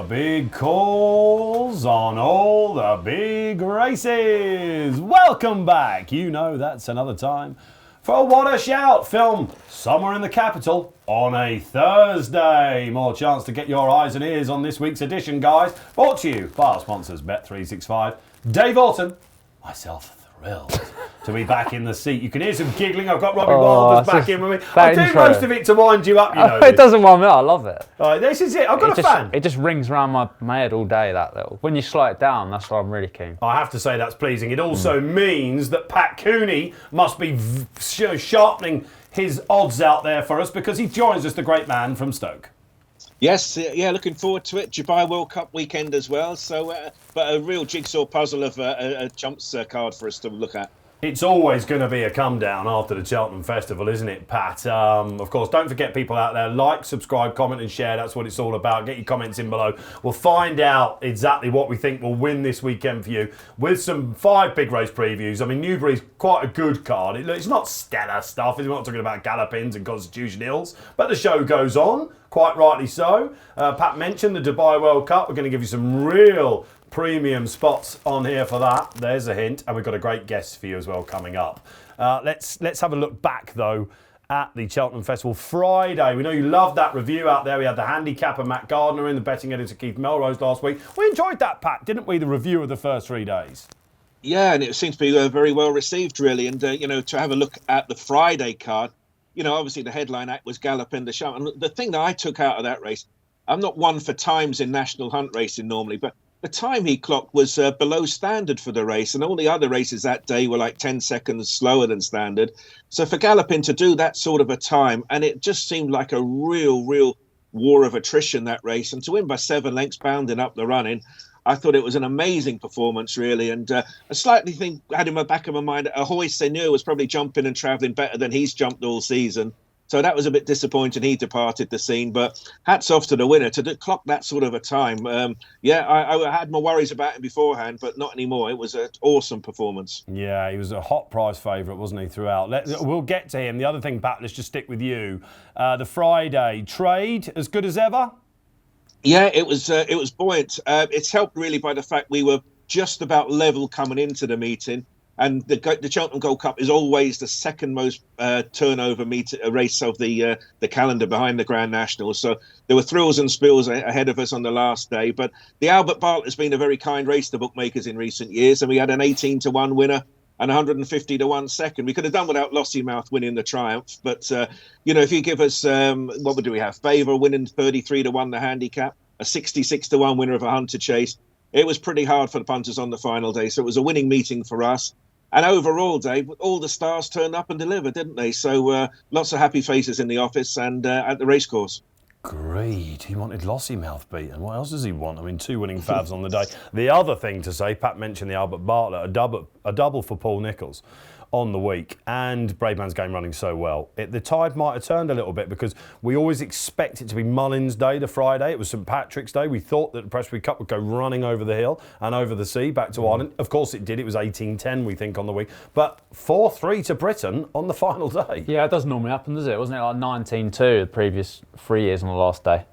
big calls on all the big races. Welcome back. You know that's another time for What a Shout, film somewhere in the capital on a Thursday. More chance to get your eyes and ears on this week's edition, guys. Brought to you by our sponsors, Bet365. Dave Orton, myself thrilled to be back in the seat. You can hear some giggling. I've got Robbie Wilders back in with me. I do most of it to wind you up, you know. It doesn't wind me up. I love it. This is it. I've got a fan. It just rings around my head all day, that little. When you slow it down, that's why I'm really keen. I have to say that's pleasing. It also means that Pat Cooney must be sharpening his odds out there for us because he joins us, the great man from Stoke. Yes, yeah, looking forward to it. Dubai World Cup weekend as well. So, but a real jigsaw puzzle of a jumps card for us to look at. It's always going to be a come down after the Cheltenham Festival, isn't it, Pat? Of course, don't forget, people out there, like, subscribe, comment and share. That's what it's all about. Get your comments in below. We'll find out exactly what we think will win this weekend for you with some 5 big race previews. I mean, Newbury's quite a good card. It's not stellar stuff. We're not talking about Gallopins and Constitution Hills, but the show goes on, quite rightly so. Pat mentioned the Dubai World Cup. We're going to give you some real premium spots on here for that. There's a hint, and we've got a great guest for you as well coming up. Let's have a look back though at the Cheltenham Festival Friday. We know you loved that review out there. We had the handicapper Matt Gardner in, the betting editor Keith Melrose last week. We enjoyed that, Pat, didn't we? The review of the first 3 days. Yeah, and it seems to be very well received, really. And to have a look at the Friday card, obviously the headline act was Gallopin the Show. And the thing that I took out of that race, I'm not one for times in national hunt racing normally, but the time he clocked was below standard for the race, and all the other races that day were like 10 seconds slower than standard. So for Gallopin to do that sort of a time, and it just seemed like a real war of attrition, that race, and to win by 7 lengths bounding up the running, I thought it was an amazing performance, really. And I slightly think, had in the back of my mind, Ahoy Seigneur was probably jumping and travelling better than he's jumped all season. So that was a bit disappointing. He departed the scene, but hats off to the winner to clock that sort of a time. I had my worries about him beforehand, but not anymore. It was an awesome performance. Yeah, he was a hot prize favourite, wasn't he, throughout? We'll get to him. The other thing, Pat, let's just stick with you. The Friday trade, as good as ever? Yeah, it was buoyant. It's helped really by the fact we were just about level coming into the meeting. And the Cheltenham Gold Cup is always the second most turnover race of the calendar behind the Grand Nationals. So there were thrills and spills ahead of us on the last day. But the Albert Bartlett has been a very kind race to bookmakers in recent years. And we had an 18-1 winner and 150-1 second. We could have done without Lossiemouth winning the Triumph. But, if you give us, what do we have? Favour winning 33-1 the handicap, a 66-1 winner of a Hunter Chase. It was pretty hard for the punters on the final day. So it was a winning meeting for us. And overall, Dave, all the stars turned up and delivered, didn't they? So lots of happy faces in the office and at the racecourse. Great. He wanted Lossiemouth beaten. What else does he want? I mean, 2 winning favs on the day. The other thing to say, Pat mentioned the Albert Bartlett, a double for Paul Nicholls on the week, and Braveman's game running so well. The tide might have turned a little bit because we always expect it to be Mullins Day, the Friday. It was St Patrick's Day. We thought that the Prestbury Cup would go running over the hill and over the sea back to Ireland. Of course it did. It was 18-10, we think, on the week. But 4-3 to Britain on the final day. Yeah, it doesn't normally happen, does it? Wasn't it like 19-2 the previous 3 years on the last day?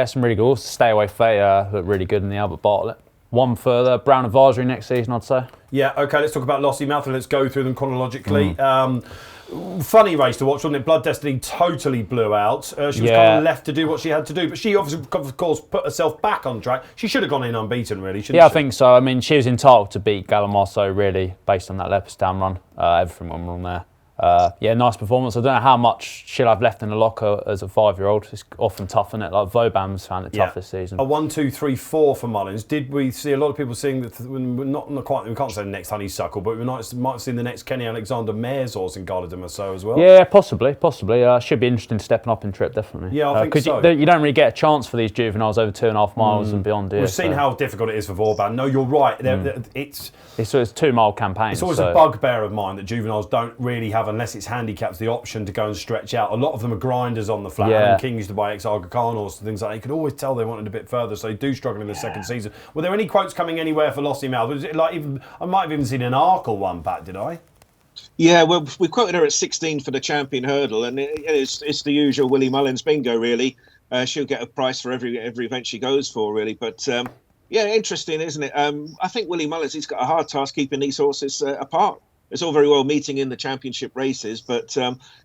Some really good. Stay Away Fate looked really good in the Albert Bartlett. One further, Brown Advisory next season, I'd say. Yeah, OK, let's talk about Lossiemouth and let's go through them chronologically. Funny race to watch, wasn't it? Blood Destiny totally blew out. She was kind of left to do what she had to do, but she obviously, of course, put herself back on track. She should have gone in unbeaten, really, shouldn't she? Yeah, I think so. I mean, she was entitled to beat Gallamasso, really, based on that Leopardstown run. Everything went wrong there. Nice performance. I don't know how much she'll have left in the locker as a 5-year-old. It's often tough, isn't it? Like Vauban's found it tough this season. A 1, 2, 3, 4 for Mullins. Did we see a lot of people saying that not quite? We can't say the next Honeysuckle, but we might have seen the next Kenny Alexander Mare's horse in Garda de Massot as well. Yeah, possibly. Should be interesting stepping up in trip, definitely. Yeah, I think so. Because you don't really get a chance for these juveniles over 2.5 miles and beyond. We've seen how difficult it is for Vauban. No, you're right. It's 2-mile campaigns. It's always a bugbear of mine that juveniles don't really have, unless it's handicaps, the option to go and stretch out. A lot of them are grinders on the flat. And King used to buy ex-Aga Khan horses and things like that. You could always tell they wanted a bit further, so they do struggle in the second season. Were there any quotes coming anywhere for Lossiemouth? Was it like I might have even seen an Arkle one, Pat, did I? Yeah, well, we quoted her at 16 for the champion hurdle, and it's the usual Willie Mullins bingo, really. she'll get a price for every event she goes for, really. But yeah, interesting, isn't it? I think Willie Mullins, he's got a hard task keeping these horses apart. It's all very well meeting in the championship races, but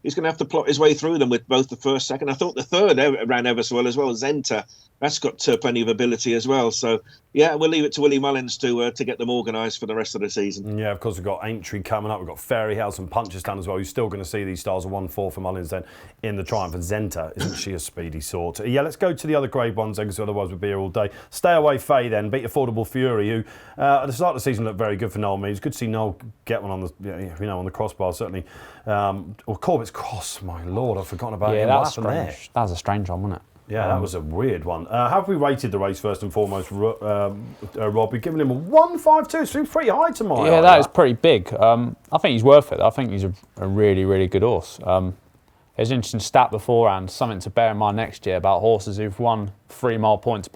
he's going to have to plot his way through them with both the first, second. I thought the third ran ever so well as well. Zenta, that's got plenty of ability as well. So, yeah, we'll leave it to Willie Mullins to get them organised for the rest of the season. Yeah, of course, we've got Aintree coming up. We've got Fairyhouse and Punchestown as well. You're still going to see these stars of 1-4 for Mullins then in the Triumph. And Zenta, isn't she a speedy sort? Yeah, let's go to the other grade ones then, because otherwise we'll be here all day. Stay Away Faye then, beat Affordable Fury, who at the start of the season looked very good for Noel Mead. It's good to see Noel get one on the, on the crossbar, certainly. Or Corbett's Cross, my lord, I've forgotten about him. That was strange. That was a strange one, wasn't it? Yeah, that was a weird one. How have we rated the race first and foremost, Rob? We've given him a 1.52. It seems pretty high to my eye. Yeah, that is pretty big. I think he's worth it. I think he's a really, really good horse. There's an interesting stat beforehand, something to bear in mind next year about horses who've won 3 mile points.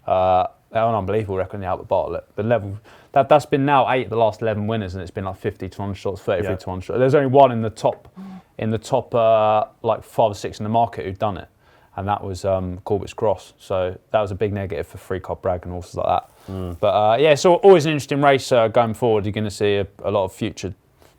They're an unbelievable record in the Albert Bartlett. The level that's been now 8 of the last 11 winners, and it's been like 50 to 1 shots, 33 to 1 shots. There's only one in the top like 5 or 6 in the market who've done it. And that was Corbett's Cross. So that was a big negative for Free Cobb Bragg and horses like that. But yeah, so always an interesting race going forward. You're going to see a lot of future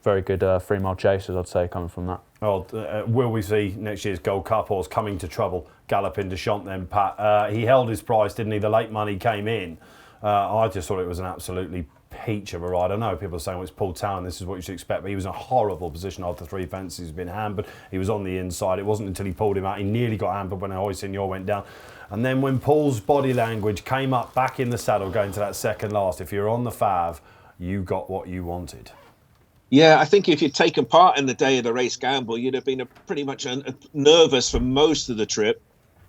very good 3 mile chasers, I'd say, coming from that. Well, will we see next year's Gold Cup horse Coming to Trouble galloping to Champ then, Pat? He held his price, didn't he? The late money came in. I just thought it was an absolutely peach of a ride. I know people are saying, well, it's Paul Town, this is what you should expect, but he was in a horrible position after 3 fences. He's been hampered. He was on the inside. It wasn't until he pulled him out. He nearly got hampered when Ahoy Senor went down. And then when Paul's body language came up back in the saddle going to that second last, if you're on the Fav, you got what you wanted. Yeah, I think if you'd taken part in the day of the race gamble, you'd have been pretty much nervous for most of the trip.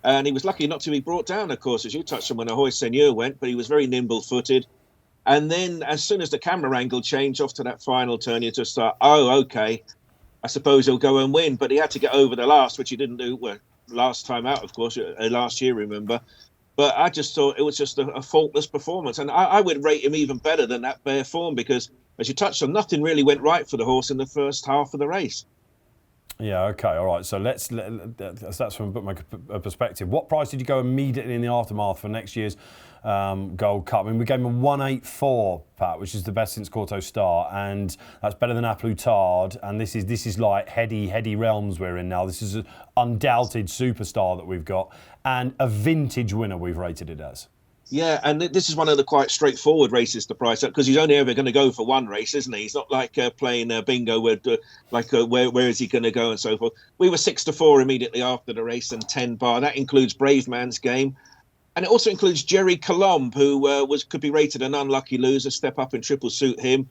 And he was lucky not to be brought down, of course, as you touched on when Ahoy Senor went, but he was very nimble-footed. And then as soon as the camera angle changed off to that final turn, you just thought, oh, okay, I suppose he'll go and win. But he had to get over the last, which he didn't do last time out, of course, last year, remember. But I just thought it was just a faultless performance. And I would rate him even better than that bare form because, as you touched on, nothing really went right for the horse in the first half of the race. Yeah, okay, all right. So that's from a bookmaker perspective. What price did you go immediately in the aftermath for next year's Gold Cup? I mean, we gave him a 184, Pat, which is the best since Corto Star, and that's better than Aplutard. And this is like heady realms we're in now. This is an undoubted superstar that we've got, and a vintage winner we've rated it as. Yeah, and this is one of the quite straightforward races to price up because he's only ever going to go for one race, isn't he? He's not like playing bingo where where is he going to go and so forth. We were 6-4 immediately after the race and 10 bar. That includes Brave Man's Game. And it also includes Jerry Colombe, who could be rated an unlucky loser. Step up and triple suit him.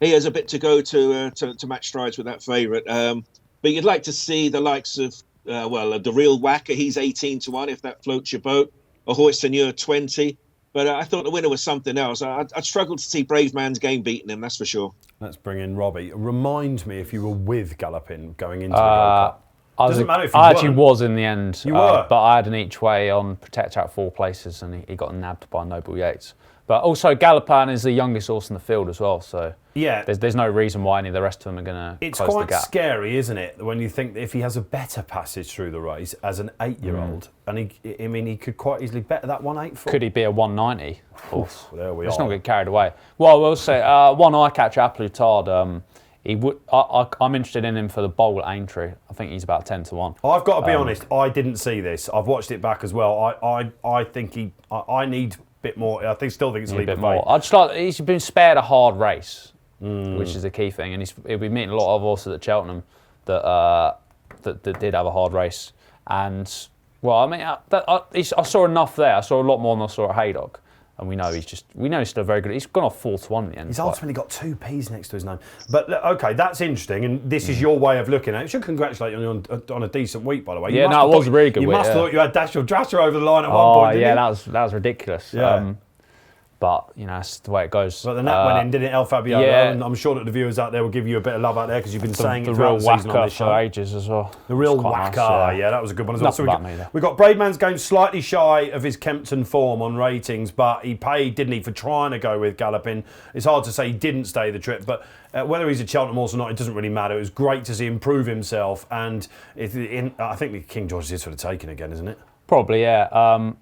He has a bit to go to match strides with that favourite. But you'd like to see the likes of, the real whacker. He's 18 to 1 if that floats your boat. Ahoy Senor 20. But I thought the winner was something else. I'd struggled to see Brave Man's Game beating him, that's for sure. Let's bring in Robbie. Remind me if you were with Gallopin going into the Gold Cup. Doesn't matter if you I actually was in the end. You were? But I had an each way on Protect out 4 places and he got nabbed by Noble Yates. But also Gallopin is the youngest horse in the field as well, so yeah, there's no reason why any of the rest of them are going to close the gap. It's quite scary, isn't it, when you think that if he has a better passage through the race as an 8-year-old, and he could quite easily better that 184. Could he be a 190 horse? There we are. Let's not get carried away. Well, I will say, one eye catcher, Aplutard, I'm interested in him for the bowl at Aintree. I think he's about 10 to 1. I've got to be honest, I didn't see this. I've watched it back as well. I think I need bit more. I still think it's a leap of faith. He's been spared a hard race, which is the key thing, and he'll be meeting a lot of horses at Cheltenham that did have a hard race. And well, I mean, I saw enough there. I saw a lot more than I saw at Haydock, and we know he's still very good. He's gone off 4 to 1 in the end. He's ultimately got 2 P's next to his name. But okay, that's interesting, and this is your way of looking at it. I should congratulate you on a decent week, by the way. Yeah, it was a really good week. You must have thought you had Dashiell Drasher over the line at one point, didn't you? that was ridiculous. Yeah. But, that's the way it goes. But the net went in, didn't it, El Fabiano? Yeah. And I'm sure that the viewers out there will give you a bit of love out there because you've been saying it throughout the season on this show. For ages as well. The real whacker, nice, yeah, that was a good one as well. So we got Brave Man's Game slightly shy of his Kempton form on ratings, but he paid, didn't he, for trying to go with Gallopin. It's hard to say he didn't stay the trip, but whether he's a Cheltenham horse or not, it doesn't really matter. It was great to see him prove himself, and I think the King George is for the taking again, isn't it? Probably, yeah.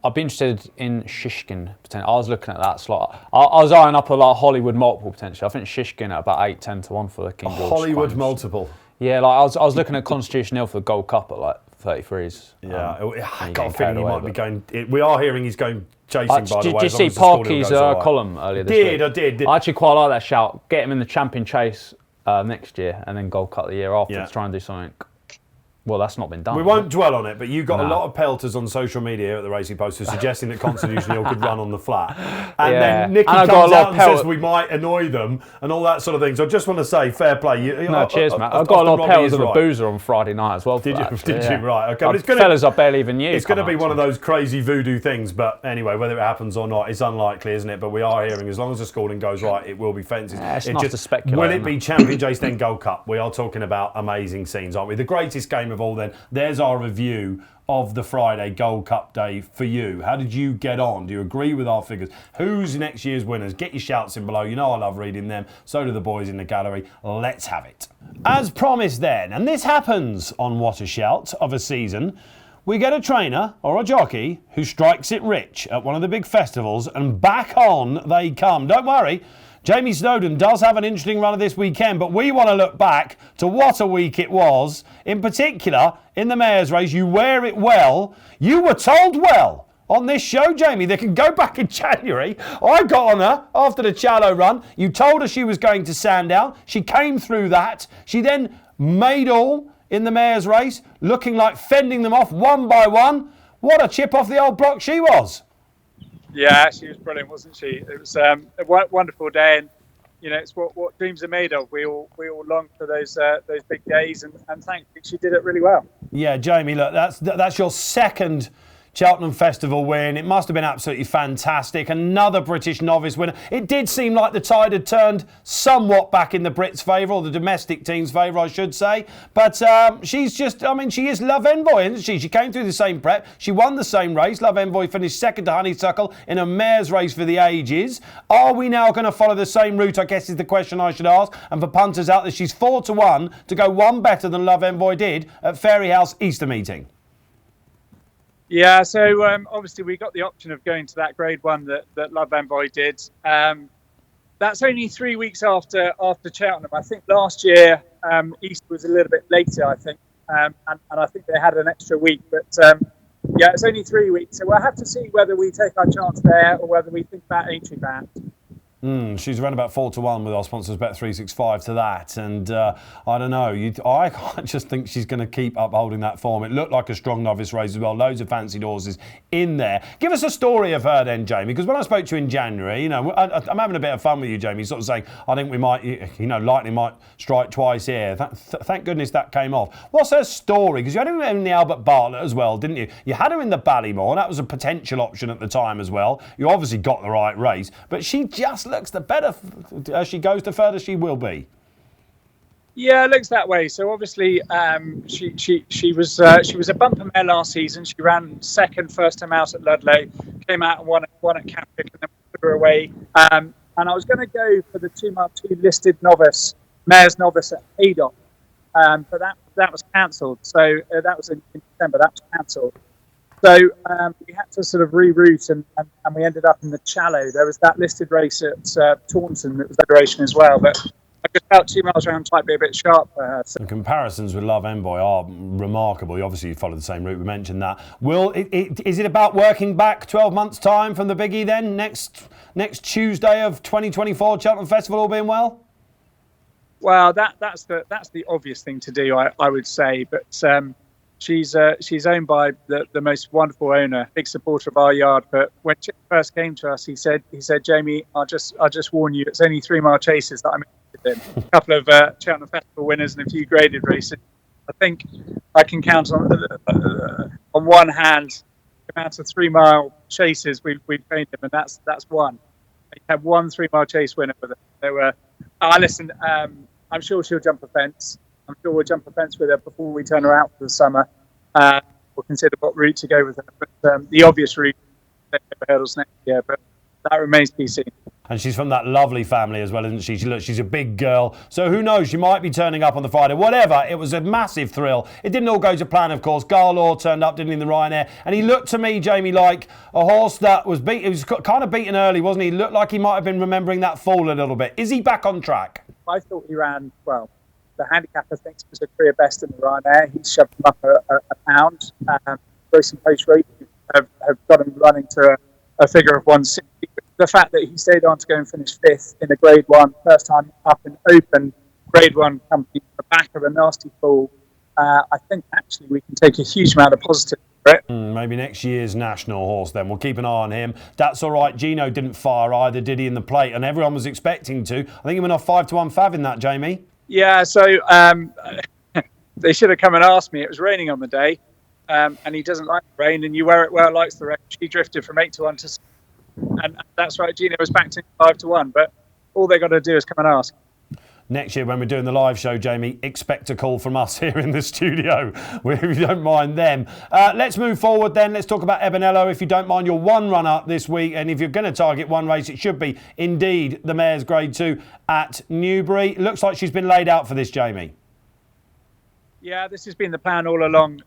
I'd be interested in Shishkin potentially. I was looking at that slot. I was eyeing up a lot of Hollywood multiple potentially. I think Shishkin at about 8-10 to 1 for the King George. Hollywood multiple. Yeah, like I was looking at Constitution Hill for the Gold Cup at like 33s. Yeah, I got a feeling he might be going. We are hearing he's going chasing. By the way, did you see Parky's column earlier this week? I did. I actually quite like that shout. Get him in the champion chase next year, and then Gold Cup the year after to try and do something. Well, that's not been done. We won't dwell on it, but you got a lot of pelters on social media here at the Racing Post suggesting that Constitution Hill could run on the flat. And then Nicky comes out and says we might annoy them and all that sort of thing. So I just want to say, fair play. Cheers, Matt. I've got a lot of pelters of a boozer on Friday night as well. Did you? Right. Okay. But it's fellas I barely even knew. It's going to be one of those crazy voodoo things. But anyway, whether it happens or not, it's unlikely, isn't it? But we are hearing, as long as the schooling goes right, it will be fences. It's nice to speculate. Will it be Champion Chase, then Gold Cup? We are talking about amazing scenes, aren't we? The greatest game of all then. There's our review of the Friday Gold Cup day for you. How did you get on? Do you agree with our figures? Who's next year's winners? Get your shouts in below. You know I love reading them. So do the boys in the gallery. Let's have it. As promised then, and this happens on What a Shout of a season, we get a trainer or a jockey who strikes it rich at one of the big festivals and back on they come. Don't worry. Jamie Snowden does have an interesting run of this weekend, but we want to look back to what a week it was. In particular, in the Mayor's Race, you wear it well. You were told well on this show, Jamie. They can go back in January. I got on her after the Challow run. You told her she was going to Sandown. She came through that. She then made all in the Mayor's Race, looking like fending them off one by one. What a chip off the old block she was. Yeah, she was brilliant, wasn't she? It was a wonderful day, and it's what dreams are made of. We all long for those big days, and thankfully she did it really well. Yeah, Jamie, look, that's your second Cheltenham Festival win. It must have been absolutely fantastic. Another British novice winner. It did seem like the tide had turned somewhat back in the Brits' favour, or the domestic team's favour, I should say. But she's just, she is Love Envoy, isn't she? She came through the same prep. She won the same race. Love Envoy finished second to Honeysuckle in a mare's race for the ages. Are we now going to follow the same route, I guess is the question I should ask. And for punters out there, she's 4-1 to go one better than Love Envoy did at Fairyhouse Easter meeting. Yeah, so obviously we got the option of going to that Grade 1 that Love Envoy did. That's only 3 weeks after Cheltenham. I think last year Easter was a little bit later, I think, and I think they had an extra week. But it's only 3 weeks, so we'll have to see whether we take our chance there or whether we think about entry back. She's around about 4-1 with our sponsors Bet365 to that, and I don't know. I just think she's going to keep upholding that form. It looked like a strong novice race as well. Loads of fancied horses in there. Give us a story of her then, Jamie, because when I spoke to you in January, I'm having a bit of fun with you, Jamie, sort of saying I think we might, Lightning might strike twice here. Thank goodness that came off. What's her story? Because you had her in the Albert Bartlett as well, didn't you? You had her in the Ballymore. That was a potential option at the time as well. You obviously got the right race, but she just looks the better as she goes, the further she will be. Yeah, it looks that way. So obviously, she was a bumper mare last season. She ran second first time out at Ludlow, came out and won at Catwick, and then put her away. And I was going to go for the 2 mile 2 listed mare's novice at Haydock, but that was cancelled. So that was in December. That was cancelled. So we had to sort of reroute, and we ended up in the Challow. There was that listed race at Taunton that was Federation as well, but I just felt 2 miles around might be a bit sharp for her. So. The comparisons with Love Envoy are remarkable. Obviously, you follow the same route. We mentioned that. Is it about working back 12 months' time from the biggie then? Next Tuesday of 2024 Cheltenham Festival, all being well? Well, that's the obvious thing to do, I would say, but. She's owned by the most wonderful owner, big supporter of our yard. But when Chip first came to us, he said, Jamie, I'll just warn you, it's only 3 mile chases that I'm interested in. A couple of Cheltenham Festival winners and a few graded races. I think I can count on one hand the amount of 3 mile chases we've trained him, and that's one. We had one 3 mile chase winner with her. So listen, I'm sure she'll jump a fence. I'm sure we'll jump a fence with her before we turn her out for the summer. We'll consider what route to go with her. But the obvious route is hurdles next year, but that remains to be seen. And she's from that lovely family as well, isn't she? She's a big girl. So who knows? She might be turning up on the Friday. Whatever. It was a massive thrill. It didn't all go to plan, of course. Garlaw turned up, didn't he, in the Ryanair? And he looked to me, Jamie, like a horse that was beat. He was kind of beaten early, wasn't he? He looked like he might have been remembering that fall a little bit. Is he back on track? I thought he ran well. The handicapper thinks it was a career best in the Ryanair. He shoved him up a pound. Racing Post Racing have got him running to a figure of 160. The fact that he stayed on to go and finish 5th in a Grade 1, first time up in open Grade 1 company, on the back of a nasty fall, I think actually we can take a huge amount of positive for it. Maybe next year's national horse then. We'll keep an eye on him. That's all right. Gino didn't fire either, did he, in the plate? And everyone was expecting to. I think he went off 5-1 fav in that, Jamie. Yeah, so they should have come and asked me. It was raining on the day, and he doesn't like the rain, and You Wear It Well likes the rain. She drifted from 8-1 to 6. And that's right, Gino was backed in 5-1, but all they got to do is come and ask. Next year, when we're doing the live show, Jamie, expect a call from us here in the studio, if you don't mind them. Let's move forward then. Let's talk about Ebonello, if you don't mind, your one run-up this week. And if you're going to target one race, it should be, indeed, the Mayor's Grade 2 at Newbury. Looks like she's been laid out for this, Jamie. Yeah, this has been the plan all along.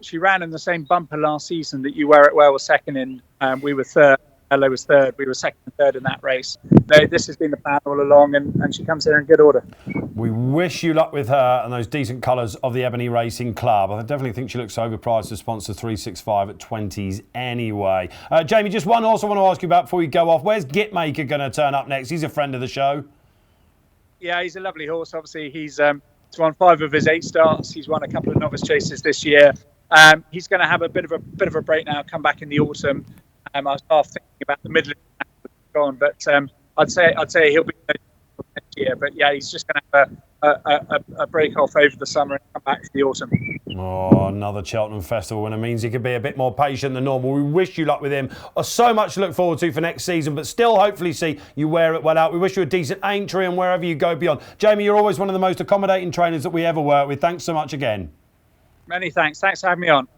She ran in the same bumper last season that You Wear It Well was second in. We were third. Ella was third. We were second and third in that race. No, this has been the plan all along, and she comes here in good order. We wish you luck with her and those decent colours of the Ebony Racing Club. I definitely think she looks overpriced to sponsor 365 at 20s anyway. Jamie, just one horse I want to ask you about before we go off. Where's Gitmaker going to turn up next? He's a friend of the show. Yeah, he's a lovely horse. Obviously, he's won 5 of his 8 starts. He's won a couple of novice chases this year. He's going to have a bit of a break now, come back in the autumn. I was half thinking about the middle of the gone, but I'd say he'll be next year. But yeah, he's just going to have a break off over the summer and come back for the autumn. Oh, another Cheltenham Festival winner means he could be a bit more patient than normal. We wish you luck with him. So much to look forward to for next season, but still hopefully see You Wear It Well out. We wish you a decent Aintree and wherever you go beyond. Jamie, you're always one of the most accommodating trainers that we ever work with. Thanks so much again. Many thanks. Thanks for having me on.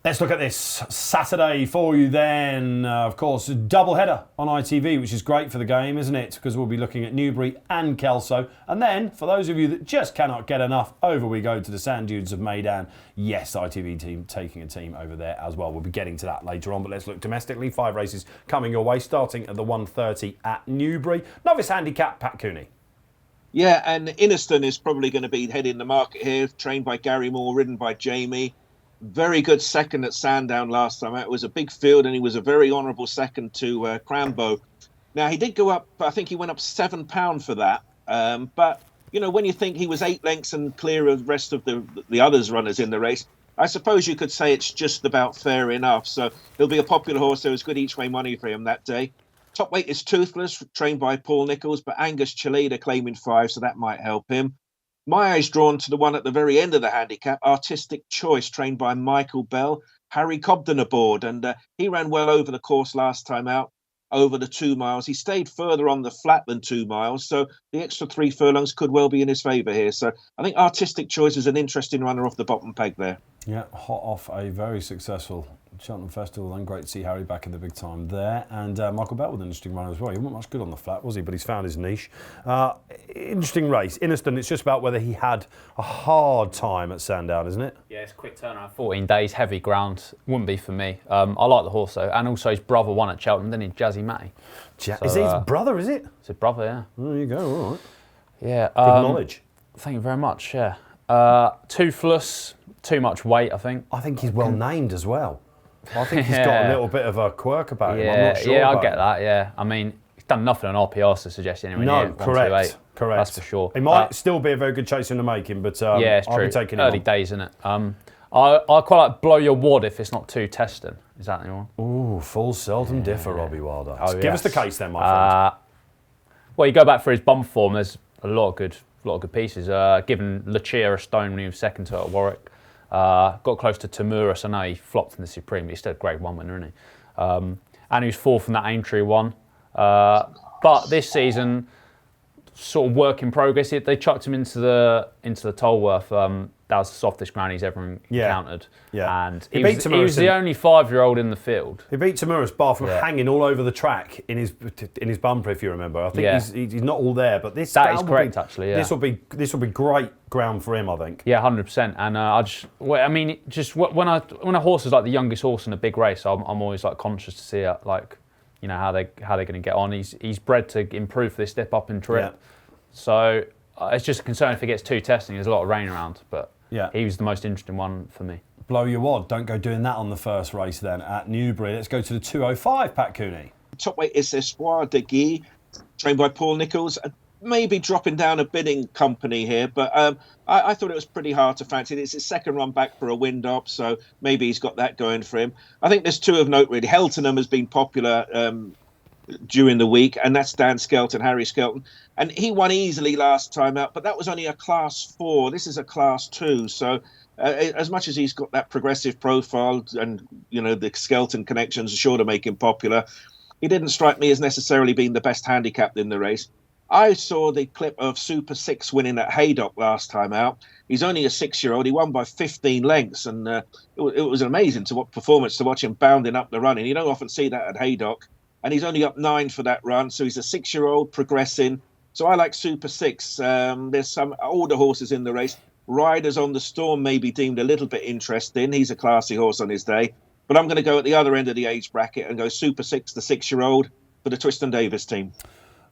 Let's look at this Saturday for you then. Of course, double header on ITV, which is great for the game, isn't it? Because we'll be looking at Newbury and Kelso. And then, for those of you that just cannot get enough, over we go to the sand dunes of Meydan. Yes, ITV team taking a team over there as well. We'll be getting to that later on, but let's look domestically. 5 races coming your way, starting at the 1:30 at Newbury. Novice handicap, Pat Cooney. Yeah, and Inniston is probably going to be heading the market here, trained by Gary Moore, ridden by Jamie. Very good second at Sandown last time. It was a big field, and he was a very honourable second to Crambo. Now, he did go up, I think he went up £7 for that. But, you know, when you think he was 8 lengths and clear of the rest of the others runners in the race, I suppose you could say it's just about fair enough. So he'll be a popular horse. There was good each-way money for him that day. Top weight is Toothless, trained by Paul Nicholls, but Angus Chalida claiming 5, so that might help him. My eye's drawn to the one at the very end of the handicap, Artistic Choice, trained by Michael Bell. Harry Cobden aboard, and he ran well over the course last time out, over the 2 miles. He stayed further on the flat than 2 miles, so the extra 3 furlongs could well be in his favour here. So I think Artistic Choice is an interesting runner off the bottom peg there. Yeah, hot off a very successful Cheltenham Festival, and great to see Harry back in the big time there. And Michael Bell with an interesting runner as well. He wasn't much good on the flat, was he? But he's found his niche. Interesting race. Inniston, it's just about whether he had a hard time at Sandown, isn't it? Yeah, it's a quick turnaround. 14 days, heavy ground. Wouldn't be for me. I like the horse though. And also his brother won at Cheltenham, didn't he? Jazzy Matty. Is he his brother, is it? It's his brother, yeah. There you go, all right. Yeah. Good knowledge. Thank you very much, yeah. Toothless, too much weight, I think. I think he's well named as well. I think he's got a little bit of a quirk about him. I'm not sure. Yeah, I get that. Yeah, I mean, he's done nothing on RPRs to suggest anywhere near correct. That's for sure. He might still be a very good chase in the making, but yeah, it's I'll true. be taking him early on. days, isn't it? I quite like Blow Your Wad if it's not too testing. Is that the one? Ooh, full seldom differ, Robbie Wilders. Oh, Give us the case then, my friend. Well, you go back for his bum form. There's a lot of good pieces. Given Lucia a stone when he was second to at Warwick. Got close to Tamuras. I know he flopped in the Supreme, but he's still a Grade 1 winner, isn't he? And he was 4th in that Aintree one. But this season, sort of work in progress. They chucked him into the Tolworth. that was the softest ground he's ever encountered. Yeah. And he was the only 5-year-old in the field. He beat Tamuras bar from hanging all over the track in his bumper, if you remember. I think he's not all there, but this that is correct actually. Yeah. This will be great ground for him, I think. Yeah, 100%. And when a horse is like the youngest horse in a big race, I'm always like conscious to see how they're going to get on. He's bred to improve for this step up in trip. Yeah. So it's just a concern if he gets too testing. There's a lot of rain around, but he was the most interesting one for me. Blow your wad. Don't go doing that on the first race then at Newbury. Let's go to the 205, Pat Cooney. Top weight is Espoir de Guy, trained by Paul Nicholls. Maybe dropping down a bidding company here, but I thought it was pretty hard to fancy. It's his second run back for a wind-up, so maybe he's got that going for him. I think there's two of note, really. Cheltenham has been popular during the week, and that's Dan Skelton, Harry Skelton. And he won easily last time out, but that was only a Class 4. This is a Class 2, so as much as he's got that progressive profile and, the Skelton connections are sure to make him popular, he didn't strike me as necessarily being the best handicapped in the race. I saw the clip of Super 6 winning at Haydock last time out. He's only a 6-year-old. He won by 15 lengths, and it was amazing performance to watch him bounding up the run. And you don't often see that at Haydock. And he's only up 9 for that run, so he's a 6-year-old progressing. So I like Super 6. There's some older horses in the race. Riders on the Storm may be deemed a little bit interesting. He's a classy horse on his day. But I'm going to go at the other end of the age bracket and go Super 6, the 6-year-old, for the Twiston Davis team.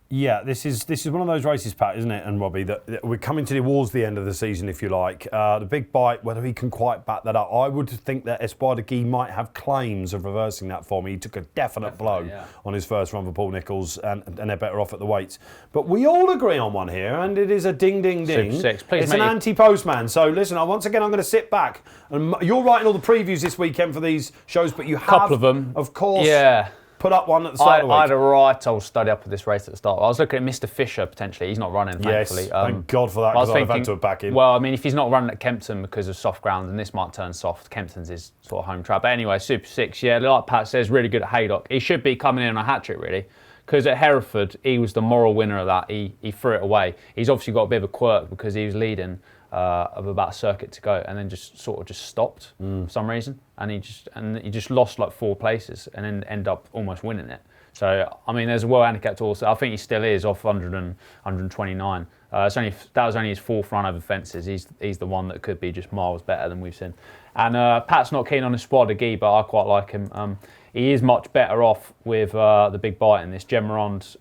Yeah, this is one of those races, Pat, isn't it? And Robbie, that we're coming towards the end of the season, if you like. The Big Bite, whether he can quite back that up, I would think that Espoir de Guy might have claims of reversing that for me. He took a definite blow on his first run for Paul Nicholls, and they're better off at the weights. But we all agree on one here, and it is a ding, ding, ding. Super 6. Please, it's an anti-postman. So listen, once again, I'm going to sit back. And you're writing all the previews this weekend for these shows, but you have, couple of them, of course. Yeah. Put up one at the start of the week. I had a right old study up of this race at the start. I was looking at Mr. Fisher, potentially. He's not running, thankfully. Yes, thank God for that, because I'd have had to have back in. Well, I mean, if he's not running at Kempton because of soft ground, then this might turn soft. Kempton's his sort of home track. But anyway, Super 6, like Pat says, really good at Haydock. He should be coming in on a hat-trick, really, because at Hereford, he was the moral winner of that. He threw it away. He's obviously got a bit of a quirk because he was leading of about a circuit to go, and then just stopped for some reason, and he just lost like 4 places, and then end up almost winning it. So I mean, there's a well-handicapped horse. I think he still is off 129. That was only his 4th run over fences. He's the one that could be just miles better than we've seen. And Pat's not keen on Espoir de Guy, but I quite like him. He is much better off with the Big Bite in this. Gemmeron's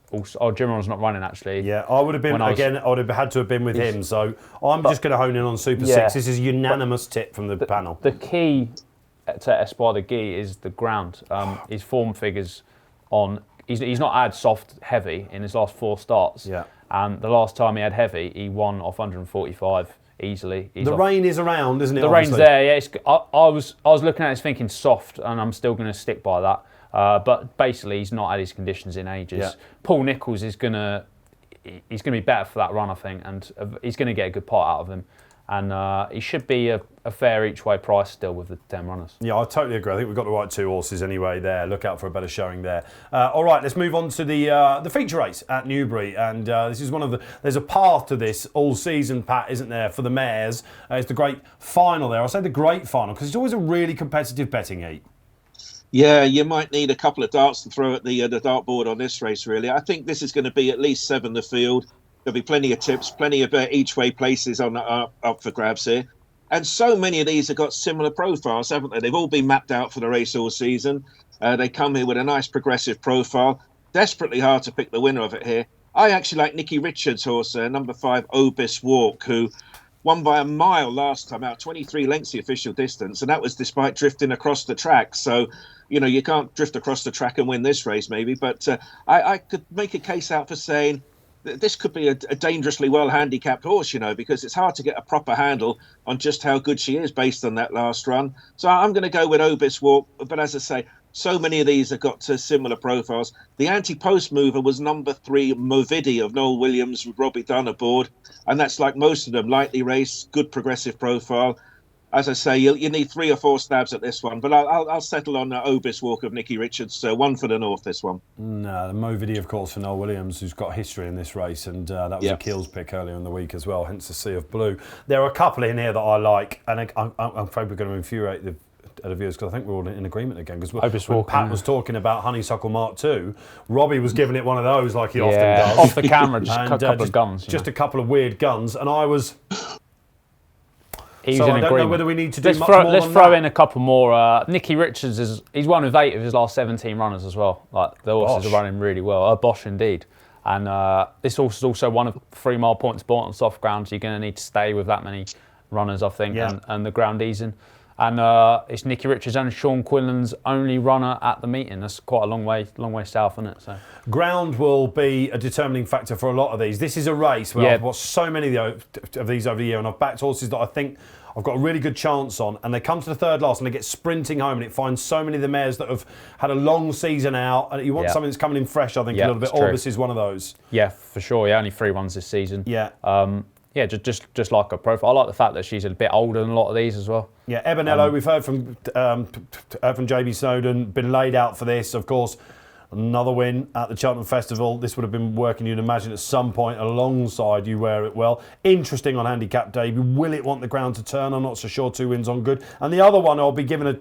not running, actually. Yeah, I would have been, I would have had to have been with him. So I'm just going to hone in on Super 6. This is a unanimous tip from the panel. The key to Espoir de Guy is the ground. His form figures on... He's not had soft heavy in his last 4 starts. Yeah. And the last time he had heavy, he won off 145 easily. Rain is around, isn't it? The rain's there, yeah. I was looking at it thinking soft, and I'm still going to stick by that. But basically, he's not had his conditions in ages. Yeah. Paul Nicholls is going to be better for that run, I think, and he's going to get a good part out of him. And he should be a fair each-way price still with the 10 runners. Yeah, I totally agree. I think we've got the right 2 horses anyway there. Look out for a better showing there. All right, let's move on to the feature race at Newbury. And this is there's a path to this all season, Pat, isn't there, for the mares. It's the great final there. I say the great final because it's always a really competitive betting heat. Yeah, you might need a couple of darts to throw at the dartboard on this race, really. I think this is going to be at least 7 the field. There'll be plenty of tips, plenty of each-way places up for grabs here. And so many of these have got similar profiles, haven't they? They've all been mapped out for the race all season. They come here with a nice progressive profile. Desperately hard to pick the winner of it here. I actually like Nicky Richards' horse, number 5, Obis Walk, who won by a mile last time out, 23 lengths the official distance, and that was despite drifting across the track. So, you can't drift across the track and win this race maybe, but I could make a case out for saying this could be a dangerously well-handicapped horse, because it's hard to get a proper handle on just how good she is based on that last run. So I'm going to go with Obis Walk. But as I say, so many of these have got similar profiles. The anti-post mover was number 3, Movidi of Noel Williams with Robbie Dunn aboard. And that's like most of them, lightly raced, good progressive profile. as I say, you need 3 or 4 stabs at this one, but I'll settle on Obis Walk of Nicky Richards. One for the North, this one. No, the Movidi, of course, for Noel Williams, who's got history in this race, and that was a Kills pick earlier in the week as well, hence the Sea of Blue. There are a couple in here that I like, and I'm afraid we're going to infuriate the viewers, because I think we're all in agreement again. Because when Pat was talking about Honeysuckle Mark II, Robbie was giving it one of those like he often does. Off the camera, just a couple of guns. Just a couple of weird guns, and I was... He's so in I don't agreement. know whether we need to do let's much more Let's than throw that. in a couple more. Nicky Richards, he's won with 8 of his last 17 runners as well. Like, the horses are running really well. Bosch indeed. And this horse is also one of 3 mile points bought on soft ground, so you're going to need to stay with that many runners, I think, and the ground easing. And it's Nicky Richards and Sean Quinlan's only runner at the meeting. That's quite a long way south, isn't it? So ground will be a determining factor for a lot of these. This is a race where I've watched so many of these over the year, and I've backed horses that I think I've got a really good chance on, and they come to the third last and they get sprinting home, and it finds so many of the mares that have had a long season out, and you want something that's coming in fresh, I think, a little bit. Orbis is one of those. Yeah, for sure. Only 3 ones this season. Yeah. Just like her profile. I like the fact that she's a bit older than a lot of these as well. Yeah, Ebonello, we've heard from Jamie Snowden, been laid out for this, of course. Another win at the Cheltenham Festival. This would have been working, you'd imagine, at some point alongside You Wear It Well. Interesting on handicap, Dave. Will it want the ground to turn? I'm not so sure. 2 wins on good. And the other one I'll be giving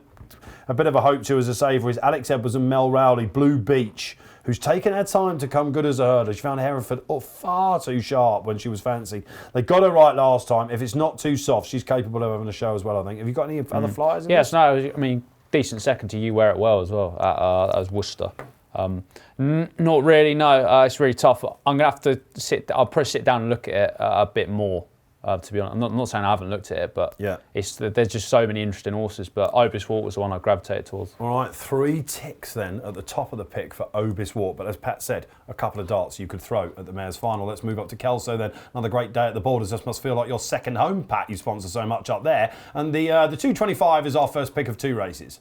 a bit of a hope to as a saver is Alex Edwards and Mel Rowley, Blue Beach, who's taken her time to come good as a hurdler. She found Hereford far too sharp when she was fancy. They got her right last time. If it's not too soft, she's capable of having a show as well, I think. Have you got any other flyers in this? No, I mean, decent second to You Wear It Well as well. That was Worcester. Not really, no. It's really tough. I'm going to have to I'll probably sit down and look at it a bit more, to be honest. I'm not saying I haven't looked at it, but there's just so many interesting horses. But Obis Walk was the one I gravitated towards. All right, 3 ticks then at the top of the pick for Obis Walk. But as Pat said, a couple of darts you could throw at the Mayor's Final. Let's move up to Kelso then. Another great day at the Borders. This must feel like your second home, Pat. You sponsor so much up there. And the 225 is our first pick of 2 races.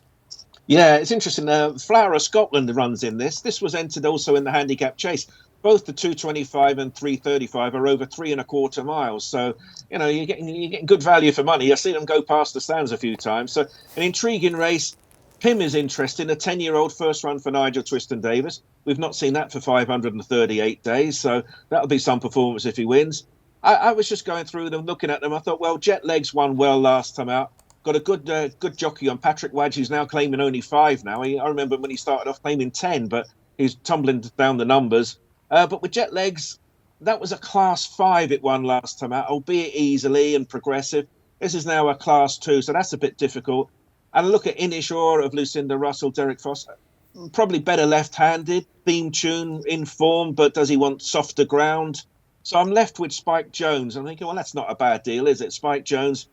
Yeah, it's interesting. Flower of Scotland runs in this. This was entered also in the handicap chase. Both the 225 and 335 are over 3¼ miles. So, you're getting good value for money. I've seen them go past the stands a few times. So, an intriguing race. Pym is interesting. A 10-year-old first run for Nigel Twiston-Davis. We've not seen that for 538 days. So, that'll be some performance if he wins. I was just going through them, looking at them. I thought, well, Jet Legs won well last time out. Got a good jockey on Patrick Wadge, who's now claiming only 5 now. I remember when he started off claiming 10, but he's tumbling down the numbers. But with Jet Legs, that was a Class 5 it won last time out, albeit easily and progressive. This is now a Class 2, so that's a bit difficult. And I look at Inishore of Lucinda Russell, Derek Foster. Probably better left-handed, theme tune, in form, but does he want softer ground? So I'm left with Spike Jones. I'm thinking, well, that's not a bad deal, is it? Spike Jones...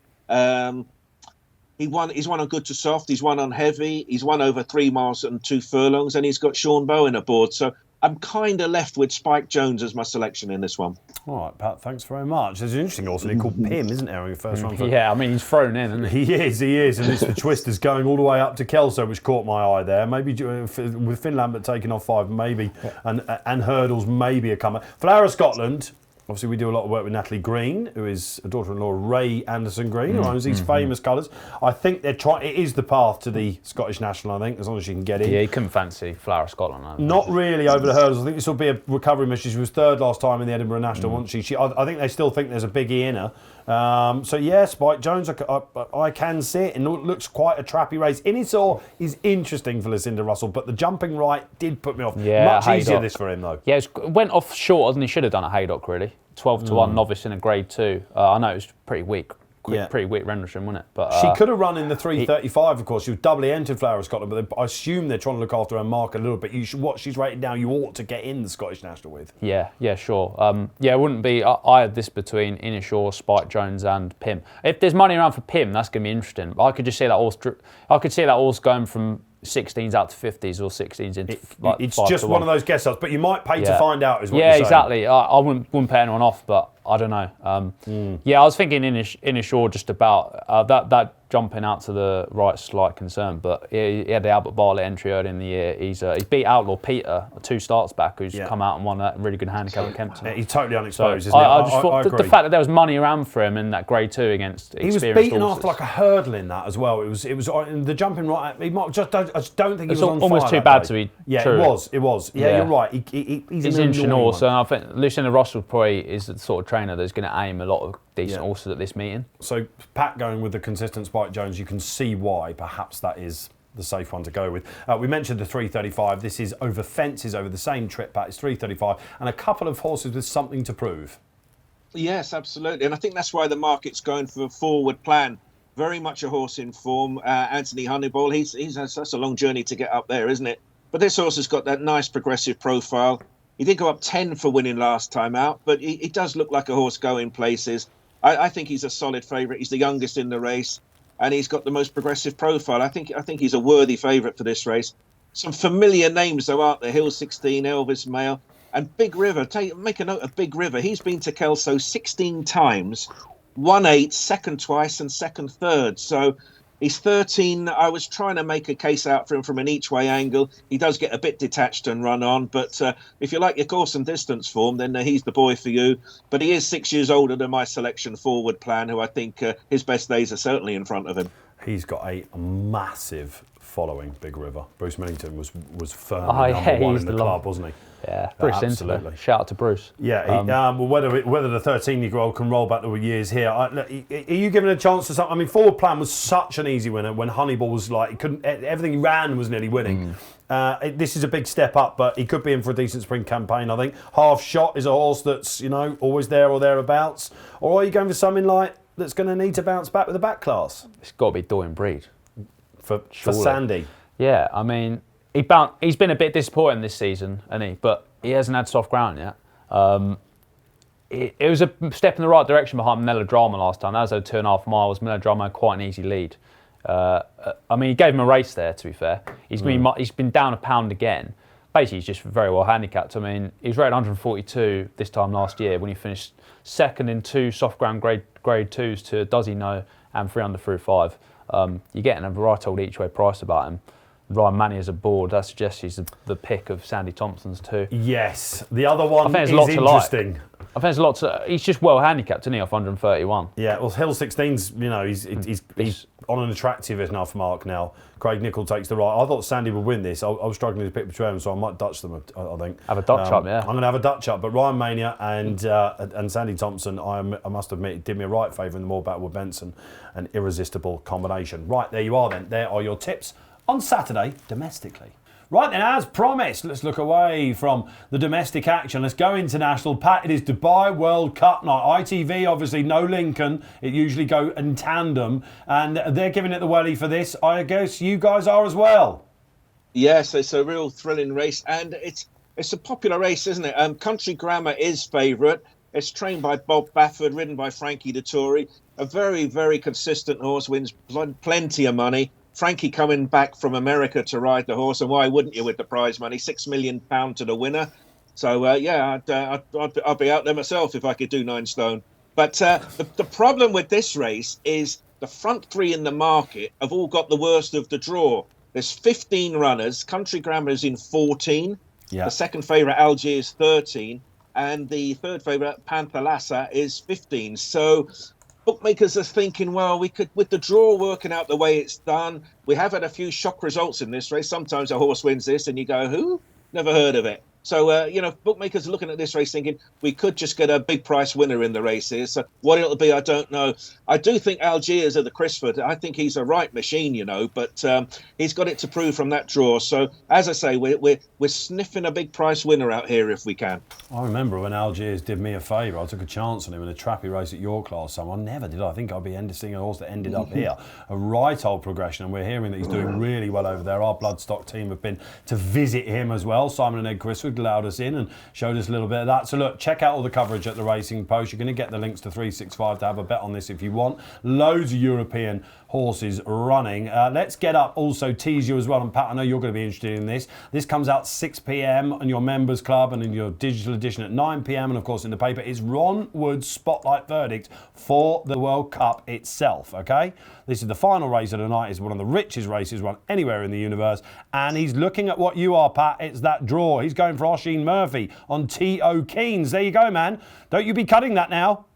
He's won on good to soft. He's won on heavy. He's won over 3 miles and 2 furlongs, and he's got Sean Bowen aboard. So I'm kind of left with Spike Jones as my selection in this one. All right, Pat, thanks very much. There's an interesting horse called Pym, isn't there, in your first run? Yeah, I mean, he's thrown in, isn't he? He is, and it's the Twisters going all the way up to Kelso, which caught my eye there. Maybe with Finn Lambert taking off 5, maybe, and Hurdles maybe a comer. Flower of Scotland. Obviously, we do a lot of work with Natalie Green, who is a daughter-in-law of Ray Anderson Green, who owns these famous colours. I think they're trying. It is the path to the Scottish National, I think, as long as she can get in. Yeah, you couldn't fancy Flower of Scotland. Not really over the hurdles. I think this will be a recovery mission. She was 3rd last time in the Edinburgh National, wasn't she? I think they still think there's a biggie in her. So yeah, Spike Jones, I can see it, and it looks quite a trappy race. Innisor is interesting for Lucinda Russell, but the jumping right did put me off. Yeah, much Haydock. Easier this for him though. Yeah, it went off shorter than he should have done at Haydock, really. 12-1 novice in a Grade 2. I know it was pretty weak. Pretty weak Rendlesham, wasn't it? But she could have run in the 335, of course. She was doubly entered Flower of Scotland, but I assume they're trying to look after her mark a little bit. What she's rated now, you ought to get in the Scottish National with. Yeah, sure. It wouldn't be. I had this between Inishore, Spike Jones, and Pym. If there's money around for Pym, that's going to be interesting. But I could just see that horse. I could see that horse going from 16s out to 50s or 16s into it's just one of those guess ups, but you might pay to find out. Is what you're saying. Exactly. I wouldn't pay anyone off, but I don't know. Yeah, I was thinking Inishaw just about that jumping out to the right, slight concern, but he had the Albert Bartlett entry early in the year. He's beat Outlaw Peter 2 starts back, who's come out and won a really good handicap at Kempton. He's totally unexposed, isn't he? he? I just thought agree. the fact that there was money around for him in that Grade 2 against experienced He was beaten horses. after like a hurdle in that as well. It was the jumping right. He might just. I just don't think he was on almost fire too bad day. to be Yeah, true. it was. Yeah, you're right. He's in an Chenor, so one. I think Lucinda Russell probably is the sort of trainer that's going to aim a lot of decent horses at this meeting. So Pat going with the consistent Spike Jones, you can see why perhaps that is the safe one to go with. We mentioned the 335. This is over fences over the same trip, Pat. It's 335 and a couple of horses with something to prove. Yes, absolutely. And I think that's why the market's going for a forward plan. Very much a horse in form. Anthony Honeyball, that's a long journey to get up there, isn't it? But this horse has got that nice progressive profile. He did go up 10 for winning last time out, but he does look like a horse going places. I think he's a solid favourite. He's the youngest in the race, and he's got the most progressive profile. I think he's a worthy favourite for this race. Some familiar names, though, aren't there? Hill 16, Elvis Mail, and Big River. Make a note of Big River. He's been to Kelso 16 times, won 8, second twice, and second third. So he's 13. I was trying to make a case out for him from an each-way angle. He does get a bit detached and run on, but if you like your course and distance form, then he's the boy for you. But he is 6 years older than my selection forward plan, who I think his best days are certainly in front of him. He's got a massive following, Big River. Bruce Millington was firm yeah, #1 he's in the the club, wasn't he? Yeah, Bruce absolutely. Shout out to Bruce. Yeah, well, whether the 13-year-old can roll back the years here, are you giving a chance to something? I mean, forward plan was such an easy winner when Honeyball was like, he couldn't, everything he ran was nearly winning. This is a big step up, but he could be in for a decent spring campaign, I think. Half Shot is a horse that's, always there or thereabouts. Or are you going for something like that's going to need to bounce back with the back class? It's got to be Dorian Breed. For Sandy. Yeah, I mean, he's been a bit disappointing this season, hasn't he? But he hasn't had soft ground yet. It was a step in the right direction behind Melodrama last time. That was over 2.5 miles. Melodrama had quite an easy lead. I mean, he gave him a race there, to be fair. He's been down a pound again. Basically, he's just very well handicapped. I mean, he was rated 142 this time last year when he finished second in 2 soft ground grade 2s to Does He Know and 3 under through 5. You're getting a right old each way price about him. Ryan Manny as a board, that suggests he's the pick of Sandy Thompson's too. Yes, the other one is I interesting. think there's a lot to. He's just well handicapped, isn't he, off 131? Yeah, well, Hill 16's, he's on an attractive enough mark now. Craig Nicol takes the right. I thought Sandy would win this. I was struggling to pick between them, so I might Dutch them, I think. Have a Dutch up, yeah. I'm going to have a Dutch up, but Ryan Mania and Sandy Thompson, I must admit, did me a right favour in the Moorback Wood Benson, an irresistible combination. Right, there you are then. There are your tips on Saturday domestically. Right then, as promised, let's look away from the domestic action. Let's go international. Pat, it is Dubai World Cup night. ITV, obviously, no Lincoln. It usually go in tandem. And they're giving it the welly for this. I guess you guys are as well. Yes, it's a real thrilling race. And it's a popular race, isn't it? Country Grammar is favourite. It's trained by Bob Bafford, ridden by Frankie Dettori. A very, very consistent horse, wins plenty of money. Frankie coming back from America to ride the horse, and why wouldn't you with the prize money? £6 million to the winner. So, I'd be out there myself if I could do 9 stone. But the problem with this race is the front 3 in the market have all got the worst of the draw. There's 15 runners. Country Grammar is in 14. Yeah. The second favourite, Algiers, is 13. And the third favourite, Panthalassa, is 15. So bookmakers are thinking, well, we could, with the draw working out the way it's done, we have had a few shock results in this race. Sometimes a horse wins this and you go, who? Never heard of it. So, bookmakers are looking at this race thinking we could just get a big price winner in the race here. So what it'll be, I don't know. I do think Algiers at the Crisford, I think he's a right machine, but he's got it to prove from that draw. So, as I say, we're sniffing a big price winner out here if we can. I remember when Algiers did me a favour. I took a chance on him in a trappy race at York last summer. I never did. I think I'd be seeing a horse that ended up here. A right old progression, and we're hearing that he's doing really well over there. Our Bloodstock team have been to visit him as well. Simon and Ed Crisford, allowed us in and showed us a little bit of that. So look, check out all the coverage at the Racing Post. You're going to get the links to 365 to have a bet on this if you want. Loads of European horses running. Let's get up, also tease you as well, and Pat, I know you're going to be interested in this. This comes out 6 p.m. on your members club and in your digital edition at 9 p.m. and of course in the paper. It's Ron Wood's spotlight verdict for the World Cup itself, okay? This is the final race of the night. It's one of the richest races run anywhere in the universe, and he's looking at what you are, Pat. It's that draw. He's going for Oisin Murphy on T.O. Keynes. There you go, man. Don't you be cutting that now.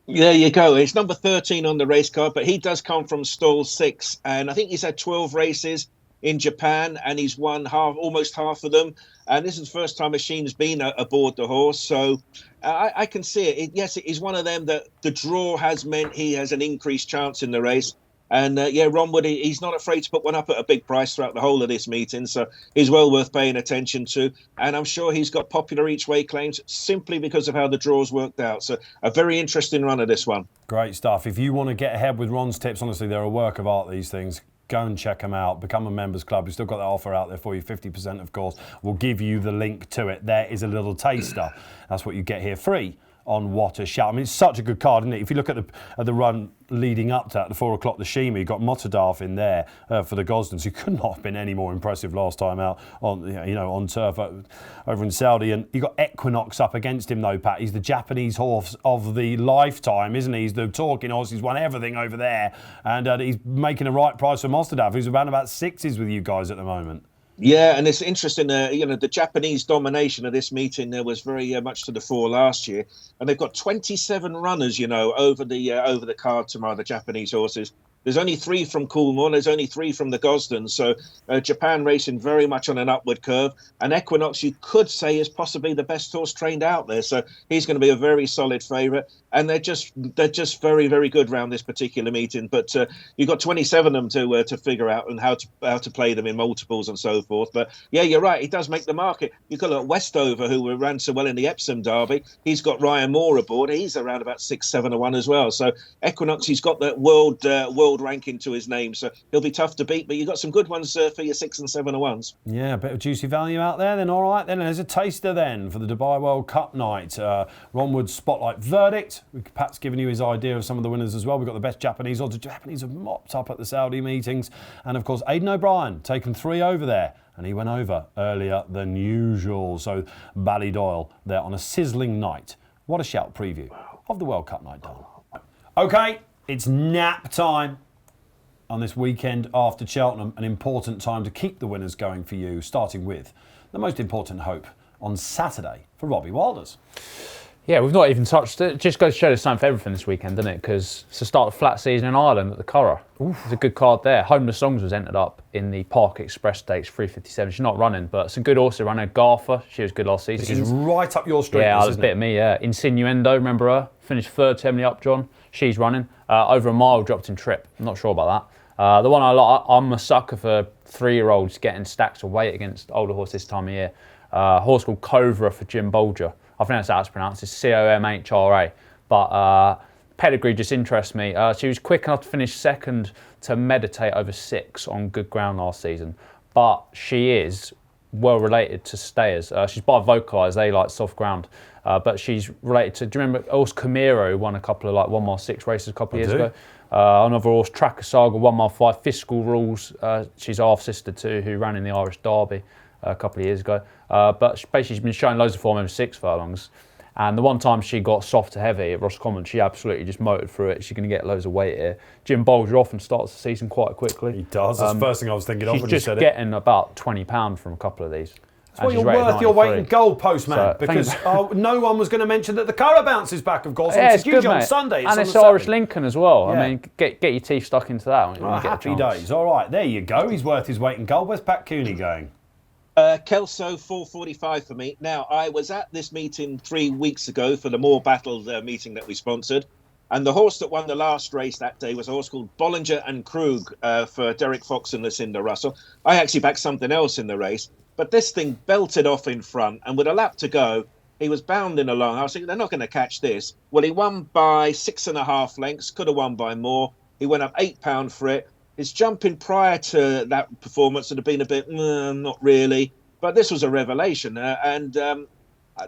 There you go. It's number 13 on the race card, but he does come from stall 6, and I think he's had 12 races in Japan, and he's won almost half of them. And this is the first time Oisin's been aboard the horse, so I can see it. Yes, it is one of them that the draw has meant he has an increased chance in the race. And Ron Wood, he's not afraid to put one up at a big price throughout the whole of this meeting. So he's well worth paying attention to. And I'm sure he's got popular each way claims simply because of how the draws worked out. So a very interesting run of this one. Great stuff. If you want to get ahead with Ron's tips, honestly, they're a work of art, these things. Go and check them out. Become a members club. We've still got that offer out there for you. 50%, of course. We'll give you the link to it. There is a little taster. That's what you get here free on What a Shout. I mean, it's such a good card, isn't it? If you look at the run leading up to that, the 4 o'clock, the Shima, you got Motodaf in there for the Gosdens, who could not have been any more impressive last time out on turf over in Saudi. And you got Equinox up against him, though, Pat. He's the Japanese horse of the lifetime, isn't he? He's the talking horse. He's won everything over there, and he's making a right price for Motodaf, who's around about 6s with you guys at the moment. Yeah, and it's interesting, the Japanese domination of this meeting was very much to the fore last year. And they've got 27 runners, over the card tomorrow, the Japanese horses. There's only 3 from Coolmore. There's only 3 from the Gosdens. So Japan racing very much on an upward curve. And Equinox, you could say, is possibly the best horse trained out there. So he's going to be a very solid favourite. And they're just very, very good round this particular meeting. But you've got 27 of them to figure out and how to play them in multiples and so forth. But yeah, you're right. He does make the market. You've got Westover, who ran so well in the Epsom Derby. He's got Ryan Moore aboard. He's around about 6-7-1 as well. So Equinox, he's got that world ranking to his name, so he'll be tough to beat. But you've got some good ones for your 6 and 7-1s. Yeah, a bit of juicy value out there. Then all right, then there's a taster then for the Dubai World Cup night. Ron Wood's spotlight verdict. Pat's given you his idea of some of the winners as well. We've got the best Japanese odds. The Japanese have mopped up at the Saudi meetings, and of course Aidan O'Brien taken 3 over there, and he went over earlier than usual. So Ballydoyle there on a sizzling night. What a shout preview of the World Cup night done. Okay, it's nap time on this weekend after Cheltenham. An important time to keep the winners going for you, starting with the most important hope on Saturday for Robbie Wilders. Yeah, we've not even touched it. Just goes to show there's something for everything this weekend, doesn't it? Because it's the start of flat season in Ireland at the Curragh. There's a good card there. Homeless Songs was entered up in the Park Express Stakes 357. She's not running, but it's a good horse to run. Gartha, she was good last season. This is right up your street. Yeah, that was a bit of me, yeah. Insinuendo, remember her? Finished 3rd to Emily Upjohn. She's running. Over a mile, dropped in trip. I'm not sure about that. The one I like, I'm a sucker for 3-year-olds getting stacks of weight against older horses this time of year. A horse called Cobra for Jim Bolger. I think that's how it's pronounced. It's Comhra. But pedigree just interests me. She was quick enough to finish 2nd to Meditate over 6 on good ground last season. But she is well related to stayers. She's by Vocalize. They like soft ground. But she's related to, do you remember horse Camiro, who won a couple of 1 mile 6 races a couple of years ago? Another horse, Tracker Saga, 1 mile 5, Fiscal Rules. She's half sister too, who ran in the Irish Derby a couple of years ago. But basically she's been showing loads of form over 6 furlongs. And the one time she got soft to heavy at Roscommon, she absolutely just motored through it. She's going to get loads of weight here. Jim Bolger often starts the season quite quickly. He does. That's the first thing I was thinking of when you said it. She's just getting about £20 from a couple of these. Well, you're worth your weight in gold, Postman, because no one was going to mention that the Curragh bounces back, of course. Yeah, it's huge good, on mate. Sunday. And it's Irish Lincoln as well. Yeah. I mean, get your teeth stuck into that. Happy days. All right, there you go. He's worth his weight in gold. Where's Pat Cooney going? Kelso 4:45 for me. Now, I was at this meeting 3 weeks ago for the More Battles meeting that we sponsored. And the horse that won the last race that day was a horse called Bollinger and Krug for Derek Fox and Lucinda Russell. I actually backed something else in the race. But this thing belted off in front. And with a lap to go, he was bounding along. I was thinking, they're not going to catch this. Well, he won by 6.5 lengths. Could have won by more. He went up £8 for it. His jumping prior to that performance would have been a bit, not really. But this was a revelation, and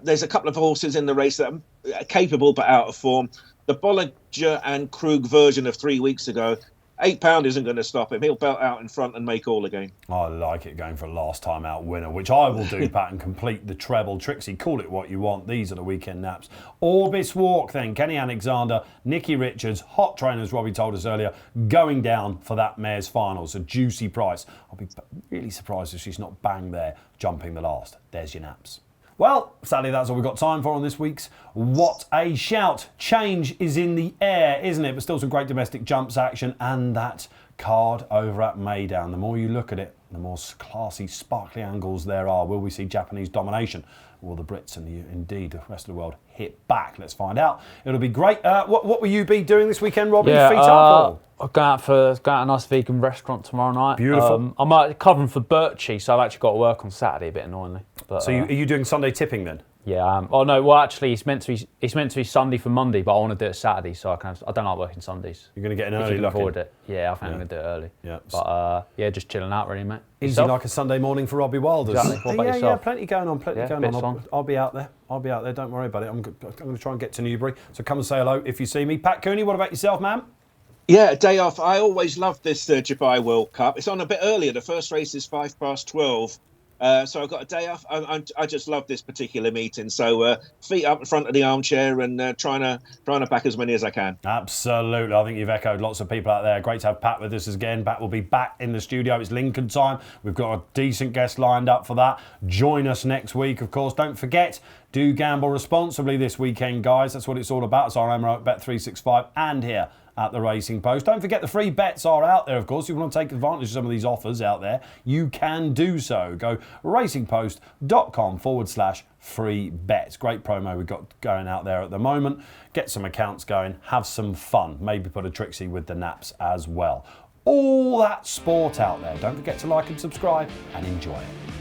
there's a couple of horses in the race that are capable but out of form. The Bollinger and Krug version of 3 weeks ago, £8 isn't going to stop him. He'll belt out in front and make all again. I like it, going for a last time out winner, which I will do, Pat, and complete the treble. Trixie, call it what you want. These are the weekend naps. Orbis Walk then. Kenny Alexander, Nicky Richards, hot trainers, Robbie told us earlier, going down for that mare's finals. A juicy price. I'll be really surprised if she's not bang there, jumping the last. There's your naps. Well, sadly, that's all we've got time for on this week's What a Shout. Change is in the air, isn't it? But still some great domestic jumps action, and that card over at Meydan. The more you look at it, the more classy, sparkly angles there are. Will we see Japanese domination? Will the Brits and indeed the rest of the world hit back? Let's find out. It'll be great. What will you be doing this weekend, Robbie? Feet up? I'll go out to a nice vegan restaurant tomorrow night. Beautiful. I'm covering for Birchie, so I've actually got to work on Saturday a bit annoyingly. But, So are you doing Sunday tipping then? Yeah. Oh no. Well, actually, it's meant to be Sunday for Monday, but I want to do it Saturday, so I don't like working Sundays. You're going to get an If early you can lock afford it. Yeah, I think I'm going to do it early. Yeah. But just chilling out really, mate. Easy Yourself? like a Sunday morning for Robbie Wilders. Exactly. What about yeah, yourself? plenty going on. bits on. I'll be out there. Don't worry about it. I'm going to try and get to Newbury. So come and say hello if you see me. Pat Cooney, what about yourself, man? Yeah, a day off. I always loved this Dubai World Cup. It's on a bit earlier. The first race is 12:05. So I've got a day off. I just love this particular meeting. So feet up in front of the armchair and trying to back as many as I can. Absolutely. I think you've echoed lots of people out there. Great to have Pat with us again. Pat will be back in the studio. It's Lincoln time. We've got a decent guest lined up for that. Join us next week, of course. Don't forget, do gamble responsibly this weekend, guys. That's what it's all about. It's our Emerald at Bet365 and here at the Racing Post. Don't forget the free bets are out there, of course. If you want to take advantage of some of these offers out there, you can do so. Go racingpost.com/free bets. Great promo we've got going out there at the moment. Get some accounts going, have some fun. Maybe put a Trixie with the naps as well. All that sport out there. Don't forget to like and subscribe and enjoy it.